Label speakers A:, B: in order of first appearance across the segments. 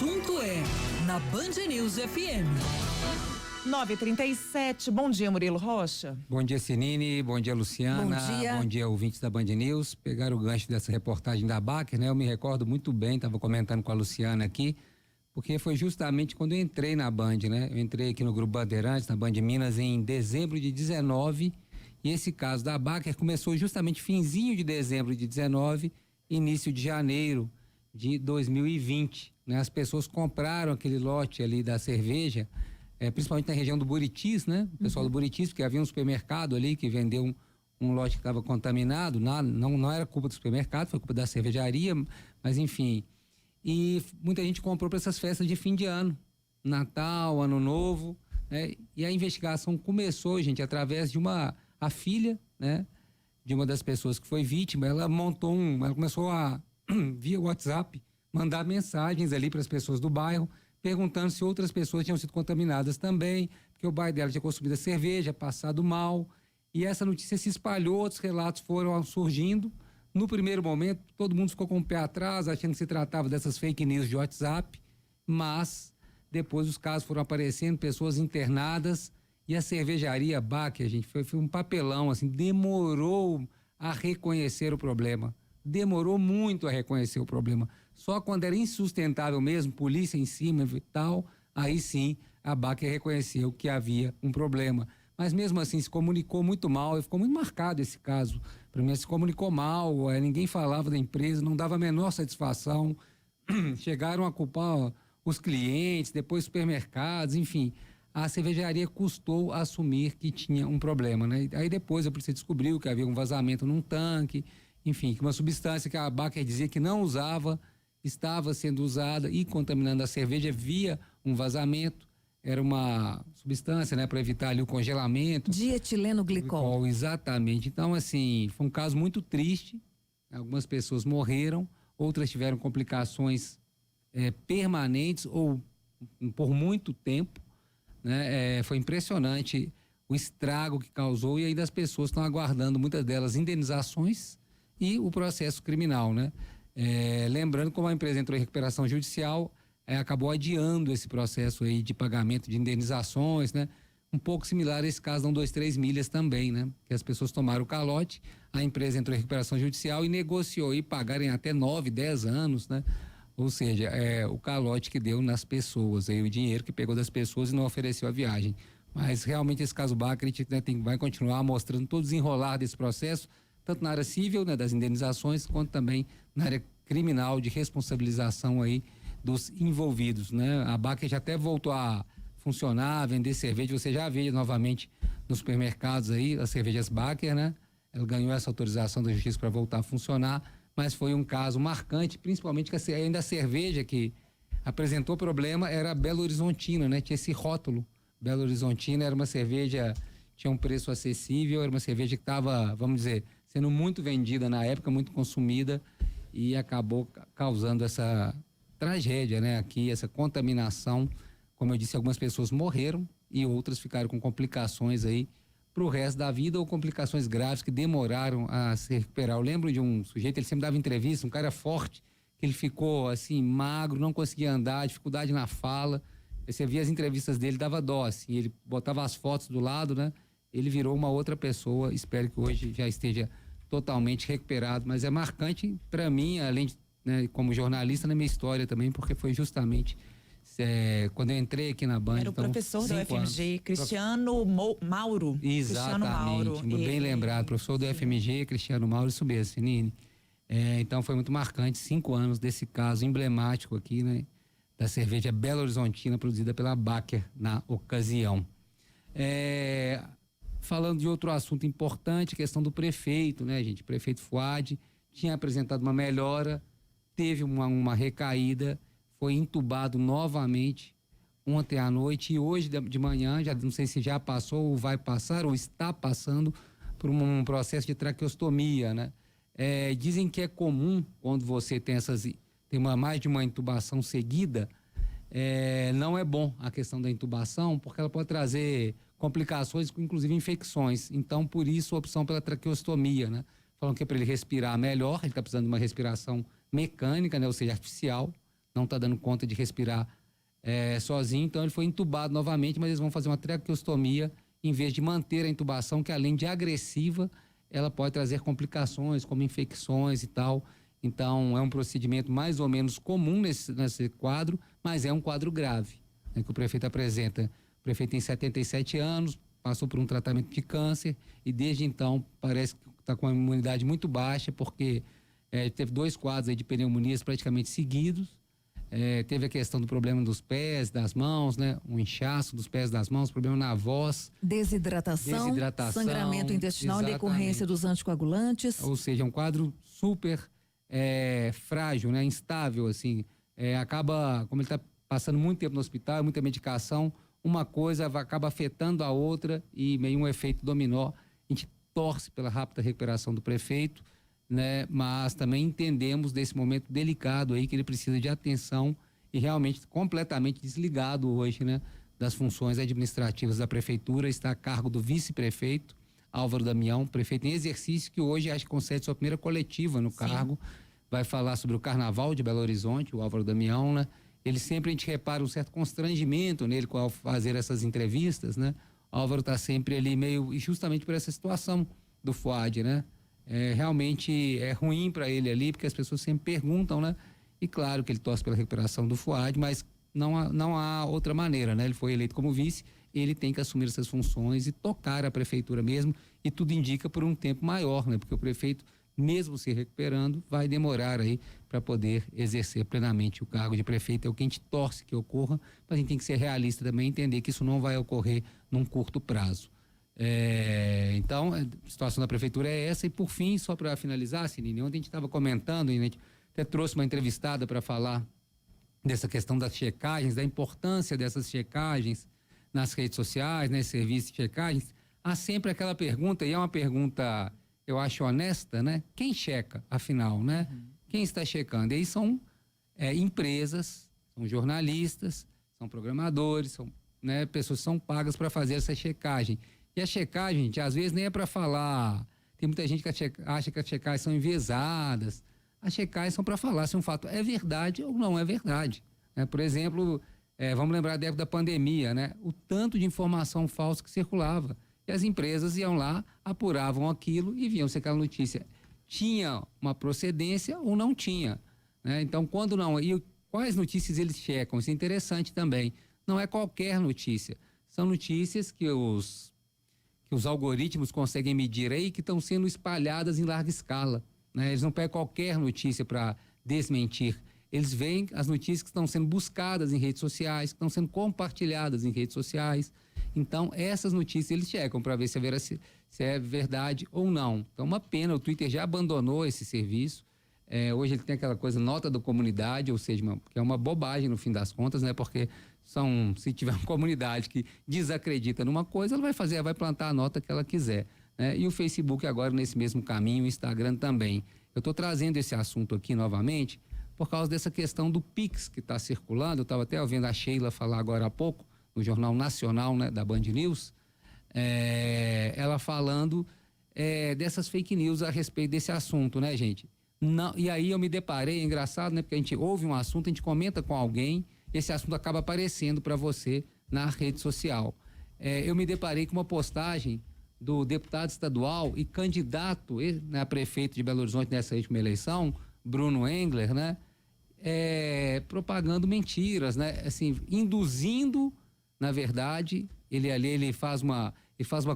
A: assunto é na Band News FM.
B: 9h37, bom dia, Murilo Rocha.
C: Bom dia, Senine, bom dia, Luciana.
A: Bom dia,
C: ouvintes da Band News. Pegaram o gancho dessa reportagem da Baker, né? Eu me recordo muito bem, estava comentando com a Luciana aqui, porque foi justamente quando eu entrei na Band, né? Eu entrei aqui no Grupo Bandeirantes, na Band Minas, em dezembro de 19, e esse caso da Baker começou justamente finzinho de dezembro de 19, início de janeiro de 2020, né? As pessoas compraram aquele lote ali da cerveja, principalmente na região do Buritis, né? O pessoal do Buritis, porque havia um supermercado ali que vendeu um lote que estava contaminado, não era culpa do supermercado, foi culpa da cervejaria, mas enfim. E muita gente comprou para essas festas de fim de ano, Natal, Ano Novo, né? E a investigação começou, gente, através de a filha, né? De uma das pessoas que foi vítima. Ela começou a, via WhatsApp, mandar mensagens ali para as pessoas do bairro, perguntando se outras pessoas tinham sido contaminadas também, porque o bairro dela tinha consumido a cerveja, passado mal, e essa notícia se espalhou, outros relatos foram surgindo. No primeiro momento, todo mundo ficou com o pé atrás, achando que se tratava dessas fake news de WhatsApp, mas depois os casos foram aparecendo, pessoas internadas, e a cervejaria Baker, gente, foi um papelão, assim, demorou a reconhecer o problema. Demorou muito a reconhecer o problema. Só quando era insustentável mesmo, polícia em cima e tal, aí sim a Baker reconheceu que havia um problema. Mas mesmo assim se comunicou muito mal, ficou muito marcado esse caso. Para mim, se comunicou mal, ninguém falava da empresa, não dava a menor satisfação. Chegaram a culpar os clientes, depois supermercados, enfim. A cervejaria custou assumir que tinha um problema, né? Aí depois a polícia descobriu que havia um vazamento num tanque, enfim, que uma substância que a Baker dizia que não usava, estava sendo usada e contaminando a cerveja via um vazamento. Era uma substância, né, para evitar ali o congelamento.
A: Dietileno glicol.
C: Exatamente. Então, assim, foi um caso muito triste. Algumas pessoas morreram, outras tiveram complicações permanentes ou por muito tempo, né? Foi impressionante o estrago que causou e ainda as pessoas estão aguardando, muitas delas, indenizações e o processo criminal, né? Lembrando como a empresa entrou em recuperação judicial, acabou adiando esse processo aí de pagamento de indenizações, né? Um pouco similar a esse caso da 123 milhas também, né? Que as pessoas tomaram o calote, a empresa entrou em recuperação judicial e negociou e pagarem até 9, 10 anos, né? Ou seja, o calote que deu nas pessoas, aí o dinheiro que pegou das pessoas e não ofereceu a viagem. Mas realmente esse caso Baker, né, vai continuar mostrando todo o desenrolar desse processo, tanto na área civil, né, das indenizações, quanto também na área criminal de responsabilização aí dos envolvidos, né? A Baker já até voltou a funcionar, vender cerveja, você já vê novamente nos supermercados aí, as cervejas Baker, né? Ela ganhou essa autorização da justiça para voltar a funcionar, mas foi um caso marcante, principalmente que ainda a cerveja que apresentou problema era a Belo Horizontina, né? Tinha esse rótulo, Belo Horizontina, era uma cerveja, tinha um preço acessível, era uma cerveja que estava, vamos dizer, sendo muito vendida na época, muito consumida, e acabou causando essa tragédia, né? Aqui, essa contaminação. Como eu disse, algumas pessoas morreram e outras ficaram com complicações aí pro resto da vida, ou complicações graves que demoraram a se recuperar. Eu lembro de um sujeito, ele sempre dava entrevista, um cara forte, que ele ficou assim, magro, não conseguia andar, dificuldade na fala. Você via as entrevistas dele, dava dó, assim, ele botava as fotos do lado, né? Ele virou uma outra pessoa, espero que hoje já esteja totalmente recuperado, mas é marcante para mim, além de, né, como jornalista, na minha história também, porque foi justamente quando eu entrei aqui na Band.
B: Era o professor do FMG, Cristiano Mauro.
C: Exatamente,
B: Cristiano Mauro.
C: Bem lembrado, professor do FMG, Cristiano Mauro, isso mesmo, Senine. Então foi muito marcante, 5 anos desse caso emblemático aqui, né? Da cerveja Belo Horizontina, produzida pela Baker na ocasião. Falando de outro assunto importante, questão do prefeito, né, gente? O prefeito Fuad tinha apresentado uma melhora, teve uma recaída, foi entubado novamente ontem à noite e hoje de manhã, já não sei se já passou ou vai passar ou está passando por um processo de traqueostomia, né? Dizem que é comum quando você tem mais de uma intubação seguida, não é bom a questão da intubação, porque ela pode trazer complicações, inclusive infecções. Então, por isso, a opção pela traqueostomia, né? Falam que é para ele respirar melhor, ele está precisando de uma respiração mecânica, né? Ou seja, artificial, não está dando conta de respirar sozinho, então ele foi entubado novamente, mas eles vão fazer uma traqueostomia em vez de manter a intubação, que além de agressiva, ela pode trazer complicações como infecções e tal. Então, é um procedimento mais ou menos comum nesse quadro, mas é um quadro grave, né, que o prefeito apresenta. O prefeito tem 77 anos, passou por um tratamento de câncer e desde então parece que está com uma imunidade muito baixa, porque teve 2 quadros aí de pneumonias praticamente seguidos. Teve a questão do problema dos pés, das mãos, né? Um inchaço dos pés, das mãos, problema na voz.
A: Desidratação, sangramento intestinal em decorrência dos anticoagulantes.
C: Ou seja, um quadro super frágil, né? Instável, assim. Acaba, como ele está passando muito tempo no hospital, muita medicação, uma coisa acaba afetando a outra e meio um efeito dominó. A gente torce pela rápida recuperação do prefeito, né? Mas também entendemos desse momento delicado aí que ele precisa de atenção e realmente completamente desligado hoje, né? Das funções administrativas da prefeitura, está a cargo do vice-prefeito Álvaro Damião, prefeito em exercício, que hoje acho que concede sua primeira coletiva no cargo. Vai falar sobre o Carnaval de Belo Horizonte, o Álvaro Damião, né? Ele sempre, a gente repara um certo constrangimento nele ao fazer essas entrevistas, né? O Álvaro está sempre ali meio, justamente por essa situação do FUAD, né? Realmente é ruim para ele ali, porque as pessoas sempre perguntam, né? E claro que ele torce pela recuperação do FUAD, mas não há outra maneira, né? Ele foi eleito como vice, ele tem que assumir essas funções e tocar a prefeitura mesmo, e tudo indica por um tempo maior, né? Porque o prefeito, mesmo se recuperando, vai demorar aí para poder exercer plenamente o cargo de prefeito. É o que a gente torce que ocorra, mas a gente tem que ser realista também e entender que isso não vai ocorrer num curto prazo. Então, a situação da prefeitura é essa. E por fim, só para finalizar, Sinine, ontem a gente estava comentando, e a gente até trouxe uma entrevistada para falar dessa questão das checagens, da importância dessas checagens nas redes sociais, né, serviços de checagens. Há sempre aquela pergunta, e é uma pergunta, eu acho honesta, né? Quem checa, afinal, né? Quem está checando? E aí são empresas, são jornalistas, são programadores, são, né, pessoas que são pagas para fazer essa checagem. E a checagem, gente, às vezes nem é para falar. Tem muita gente que acha que as checagens são enviesadas. As checagens são para falar se um fato é verdade ou não é verdade. Por exemplo, vamos lembrar da época da pandemia, né? O tanto de informação falsa que circulava. E as empresas iam lá, apuravam aquilo e viam se aquela notícia tinha uma procedência ou não tinha, né? Então, quando não... E quais notícias eles checam? Isso é interessante também. Não é qualquer notícia. São notícias que os algoritmos conseguem medir aí, que estão sendo espalhadas em larga escala, né? Eles não pegam qualquer notícia para desmentir. Eles veem as notícias que estão sendo buscadas em redes sociais, que estão sendo compartilhadas em redes sociais. Então, essas notícias eles checam para ver se é verdade ou não. Então, uma pena, o Twitter já abandonou esse serviço. Hoje ele tem aquela coisa, nota da comunidade, ou seja, que é uma bobagem no fim das contas, né? Porque se tiver uma comunidade que desacredita numa coisa, ela vai plantar a nota que ela quiser, né? E o Facebook agora nesse mesmo caminho, o Instagram também. Eu estou trazendo esse assunto aqui novamente por causa dessa questão do Pix que está circulando. Eu estava até ouvindo a Sheila falar agora há pouco, no Jornal Nacional, né, da Band News, ela falando dessas fake news a respeito desse assunto, né, gente? Não, e aí eu me deparei, é engraçado, né? Porque a gente ouve um assunto, a gente comenta com alguém, esse assunto acaba aparecendo para você na rede social. Eu me deparei com uma postagem do deputado estadual e candidato, né, a prefeito de Belo Horizonte nessa última eleição, Bruno Engler, né? Propagando mentiras, né? Assim, induzindo, na verdade, ele faz uma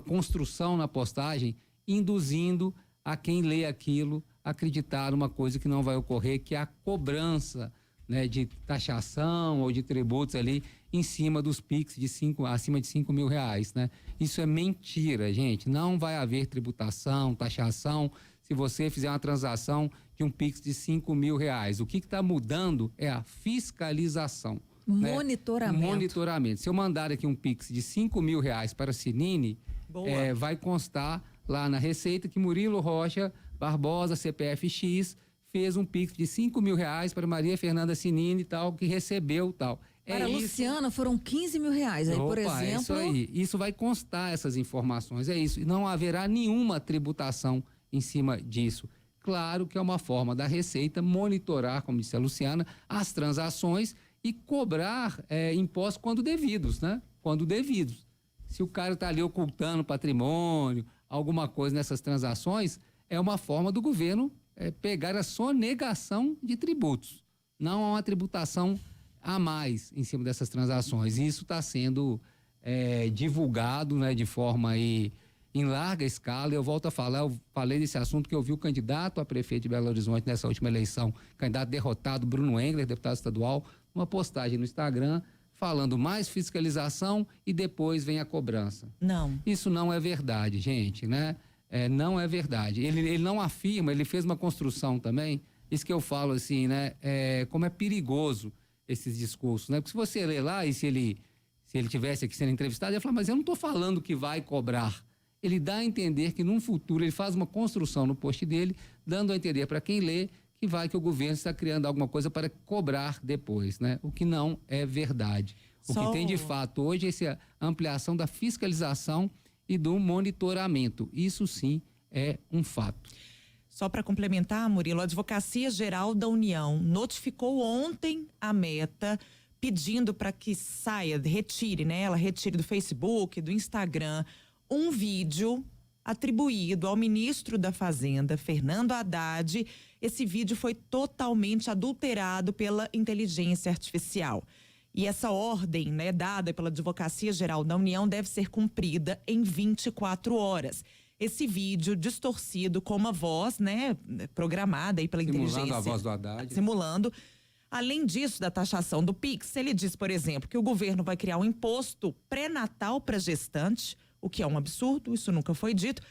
C: construção na postagem, induzindo a quem lê aquilo acreditar numa coisa que não vai ocorrer, que é a cobrança, né, de taxação ou de tributos ali em cima dos PIX acima de 5 mil reais, né? Isso é mentira, gente. Não vai haver tributação, taxação, se você fizer uma transação de um PIX de 5 mil reais. O que está mudando é a fiscalização.
A: Monitoramento.
C: Né? Monitoramento. Se eu mandar aqui um PIX de 5 mil reais para a Sinine, vai constar lá na Receita que Murilo Rocha Barbosa, CPF X, fez um PIX de 5 mil reais para Maria Fernanda Sinine e tal, que recebeu tal.
A: Para a Luciana foram 15 mil reais. Aí, por exemplo...
C: É isso aí. Isso vai constar, essas informações, é isso. E não haverá nenhuma tributação em cima disso. Claro que é uma forma da Receita monitorar, como disse a Luciana, as transações e cobrar impostos quando devidos, né? Quando devidos. Se o cara está ali ocultando patrimônio, alguma coisa nessas transações, é uma forma do governo pegar a sonegação de tributos. Não há uma tributação a mais em cima dessas transações. Isso está sendo divulgado, né, de forma aí, em larga escala. Eu volto a falar, eu falei desse assunto que eu vi o candidato a prefeito de Belo Horizonte nessa última eleição, candidato derrotado, Bruno Engler, deputado estadual, uma postagem no Instagram falando mais fiscalização e depois vem a cobrança.
B: Não.
C: Isso não é verdade, gente, né? Não é verdade. Ele não afirma, ele fez uma construção também, isso que eu falo assim, né? Como é perigoso esses discursos, né? Porque se você ler lá e se ele tivesse aqui sendo entrevistado, ele ia falar, mas eu não estou falando que vai cobrar. Ele dá a entender que num futuro ele faz uma construção no post dele, dando a entender para quem lê que o governo está criando alguma coisa para cobrar depois, né? O que não é verdade. O que tem de fato hoje é essa ampliação da fiscalização e do monitoramento. Isso sim é um fato.
B: Só para complementar, Murilo, a Advocacia Geral da União notificou ontem a Meta pedindo para que retire, né? Ela retire do Facebook, do Instagram, um vídeo atribuído ao ministro da Fazenda, Fernando Haddad. Esse vídeo foi totalmente adulterado pela inteligência artificial. E essa ordem, né, dada pela Advocacia Geral da União deve ser cumprida em 24 horas. Esse vídeo distorcido com uma voz, né, programada aí pela inteligência.
C: Simulando a voz do Haddad.
B: Simulando. Além disso, da taxação do Pix, ele diz, por exemplo, que o governo vai criar um imposto pré-natal para gestante, o que é um absurdo, isso nunca foi dito.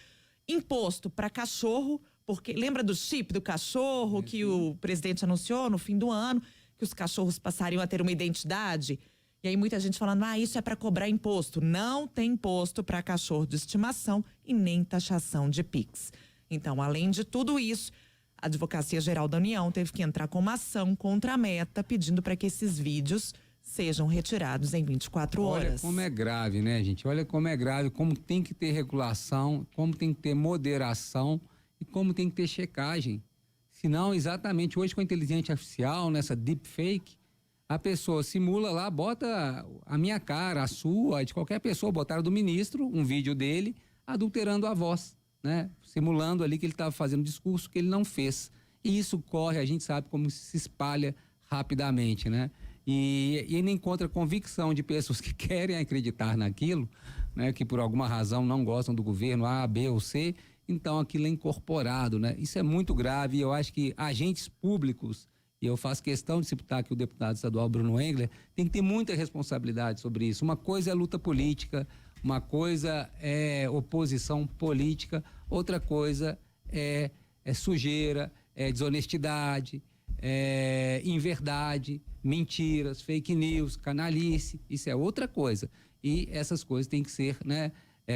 B: Imposto para cachorro, porque lembra do chip do cachorro que o presidente anunciou no fim do ano, que os cachorros passariam a ter uma identidade? E aí muita gente falando, isso é para cobrar imposto. Não tem imposto para cachorro de estimação e nem taxação de Pix. Então, além de tudo isso, a Advocacia Geral da União teve que entrar com uma ação contra a Meta, pedindo para que esses vídeos sejam retirados em 24 horas.
C: Olha como é grave, né, gente? Olha como é grave, como tem que ter regulação, como tem que ter moderação e como tem que ter checagem. Senão, exatamente hoje com a inteligência artificial, nessa deepfake, a pessoa simula lá, bota a minha cara, a sua, de qualquer pessoa, botaram do ministro, um vídeo dele, adulterando a voz, né? Simulando ali que ele estava fazendo um discurso que ele não fez. E isso corre, a gente sabe como se espalha rapidamente, né? E ainda encontra convicção de pessoas que querem acreditar naquilo, né? Que por alguma razão não gostam do governo A, B ou C, então aquilo é incorporado, né? Isso é muito grave e eu acho que agentes públicos, e eu faço questão de citar aqui o deputado estadual Bruno Engler, tem que ter muita responsabilidade sobre isso. Uma coisa é luta política, uma coisa é oposição política, outra coisa é sujeira, é desonestidade, é inverdade, mentiras, fake news, canalice, isso é outra coisa. E essas coisas têm que ser, né,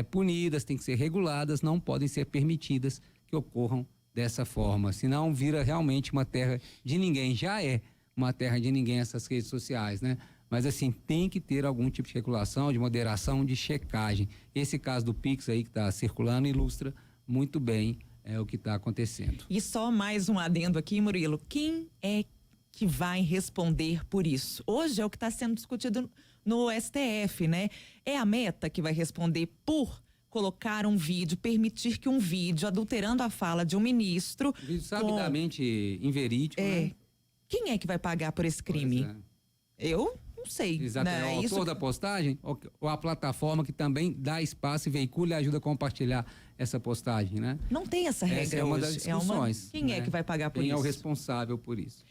C: punidas, têm que ser reguladas, não podem ser permitidas que ocorram dessa forma, senão vira realmente uma terra de ninguém. Já é uma terra de ninguém essas redes sociais, né? Mas assim, tem que ter algum tipo de regulação, de moderação, de checagem. Esse caso do Pix aí que está circulando ilustra muito bem o que está acontecendo.
B: E só mais um adendo aqui, Murilo. Quem é que vai responder por isso? Hoje é o que está sendo discutido no STF, né? É a Meta que vai responder por colocar um vídeo, permitir que um vídeo adulterando a fala de um ministro...
C: Vídeo sabidamente inverídico, né?
B: Quem é que vai pagar por esse crime? Eu não sei.
C: Exatamente.
B: Né?
C: O autor da postagem ou a plataforma que também dá espaço e veicula e ajuda a compartilhar essa postagem, né?
B: Não tem essa regra.
C: Essa é uma das discussões.
B: Quem é que vai pagar por isso?
C: Quem é o responsável por isso?